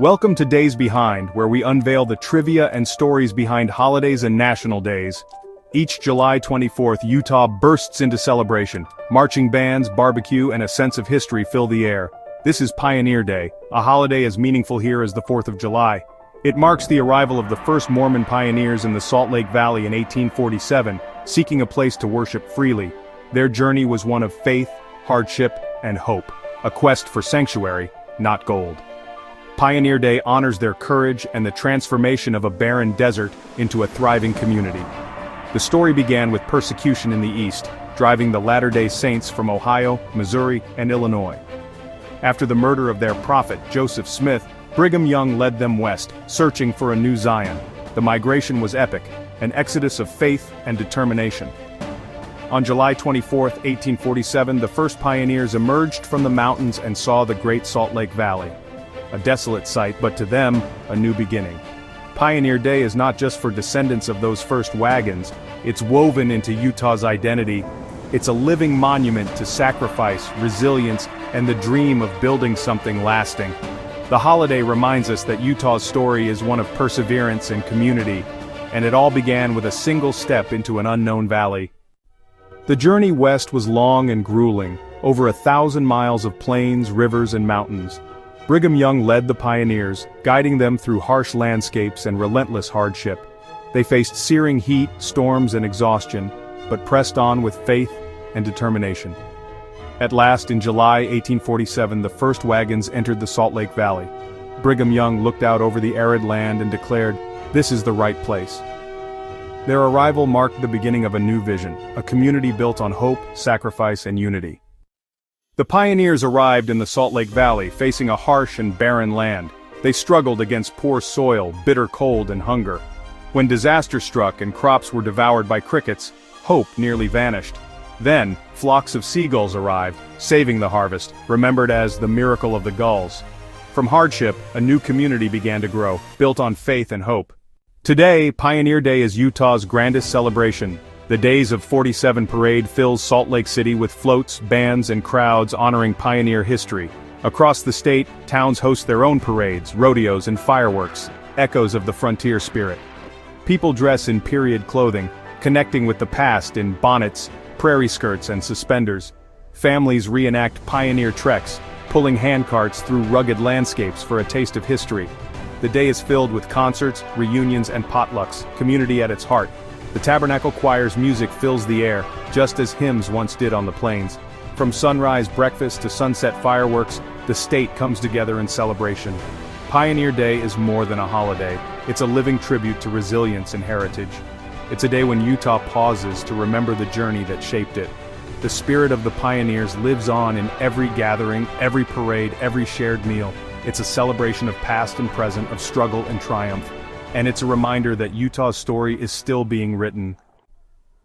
Welcome to Days Behind, where we unveil the trivia and stories behind holidays and national days. Each July 24th, Utah bursts into celebration. Marching bands, barbecue, and a sense of history fill the air. This is Pioneer Day, a holiday as meaningful here as the 4th of July. It marks the arrival of the first Mormon pioneers in the Salt Lake Valley in 1847, seeking a place to worship freely. Their journey was one of faith, hardship, and hope, a quest for sanctuary, not gold. Pioneer Day honors their courage and the transformation of a barren desert into a thriving community. The story began with persecution in the East, driving the Latter-day Saints from Ohio, Missouri, and Illinois. After the murder of their prophet, Joseph Smith, Brigham Young led them west, searching for a new Zion. The migration was epic, an exodus of faith and determination. On July 24, 1847, the first pioneers emerged from the mountains and saw the Great Salt Lake Valley. A desolate sight, but to them, a new beginning. Pioneer Day is not just for descendants of those first wagons, it's woven into Utah's identity. It's a living monument to sacrifice, resilience, and the dream of building something lasting. The holiday reminds us that Utah's story is one of perseverance and community, and it all began with a single step into an unknown valley. The journey west was long and grueling, over 1,000 miles of plains, rivers, and mountains. Brigham Young led the pioneers, guiding them through harsh landscapes and relentless hardship. They faced searing heat, storms, and exhaustion, but pressed on with faith and determination. At last, in July 1847, the first wagons entered the Salt Lake Valley. Brigham Young looked out over the arid land and declared, "This is the right place." Their arrival marked the beginning of a new vision, a community built on hope, sacrifice, and unity. The pioneers arrived in the Salt Lake Valley, facing a harsh and barren land. They struggled against poor soil, bitter cold, and hunger. When disaster struck and crops were devoured by crickets, hope nearly vanished. Then, flocks of seagulls arrived, saving the harvest, remembered as the miracle of the gulls. From hardship, a new community began to grow, built on faith and hope. Today, Pioneer Day is Utah's grandest celebration. The Days of 47 parade fills Salt Lake City with floats, bands, and crowds honoring pioneer history. Across the state, towns host their own parades, rodeos, and fireworks, echoes of the frontier spirit. People dress in period clothing, connecting with the past in bonnets, prairie skirts, and suspenders. Families reenact pioneer treks, pulling handcarts through rugged landscapes for a taste of history. The day is filled with concerts, reunions, and potlucks, community at its heart. The Tabernacle Choir's music fills the air, just as hymns once did on the plains. From sunrise breakfast to sunset fireworks, the state comes together in celebration. Pioneer Day is more than a holiday, it's a living tribute to resilience and heritage. It's a day when Utah pauses to remember the journey that shaped it. The spirit of the pioneers lives on in every gathering, every parade, every shared meal. It's a celebration of past and present, of struggle and triumph. And it's a reminder that Utah's story is still being written.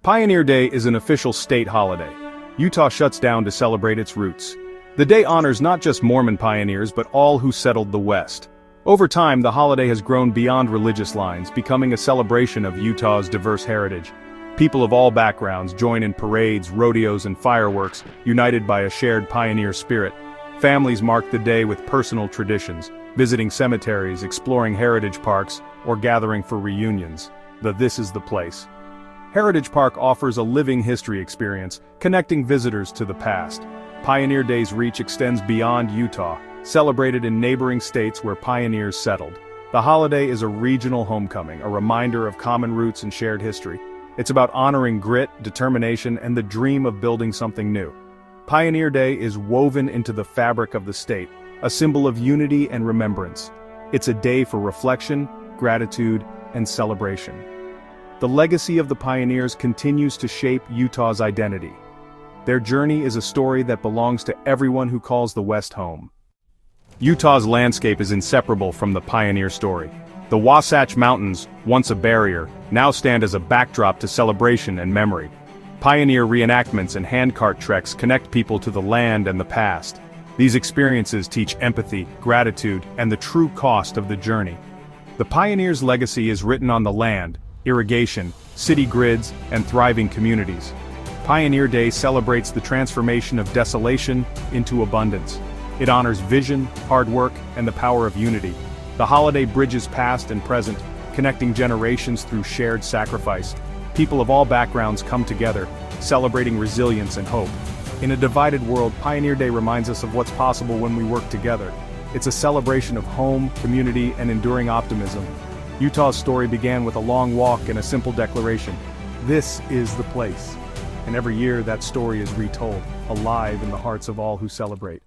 Pioneer Day is an official state holiday. Utah shuts down to celebrate its roots. The day honors not just Mormon pioneers but all who settled the West. Over time, the holiday has grown beyond religious lines, becoming a celebration of Utah's diverse heritage. People of all backgrounds join in parades, rodeos, and fireworks, united by a shared pioneer spirit. Families mark the day with personal traditions, visiting cemeteries, exploring heritage parks, or gathering for reunions. This is the place. Heritage Park offers a living history experience, connecting visitors to the past. Pioneer Day's reach extends beyond Utah, celebrated in neighboring states where pioneers settled. The holiday is a regional homecoming, a reminder of common roots and shared history. It's about honoring grit, determination, and the dream of building something new. Pioneer Day is woven into the fabric of the state, a symbol of unity and remembrance. It's a day for reflection, gratitude, and celebration. The legacy of the pioneers continues to shape Utah's identity. Their journey is a story that belongs to everyone who calls the West home. Utah's landscape is inseparable from the pioneer story. The Wasatch Mountains, once a barrier, now stand as a backdrop to celebration and memory. Pioneer reenactments and handcart treks connect people to the land and the past. These experiences teach empathy, gratitude, and the true cost of the journey. The pioneers' legacy is written on the land, irrigation, city grids, and thriving communities. Pioneer Day celebrates the transformation of desolation into abundance. It honors vision, hard work, and the power of unity. The holiday bridges past and present, connecting generations through shared sacrifice. People of all backgrounds come together, celebrating resilience and hope. In a divided world, Pioneer Day reminds us of what's possible when we work together. It's a celebration of home, community, and enduring optimism. Utah's story began with a long walk and a simple declaration: "This is the place." And every year that story is retold, alive in the hearts of all who celebrate.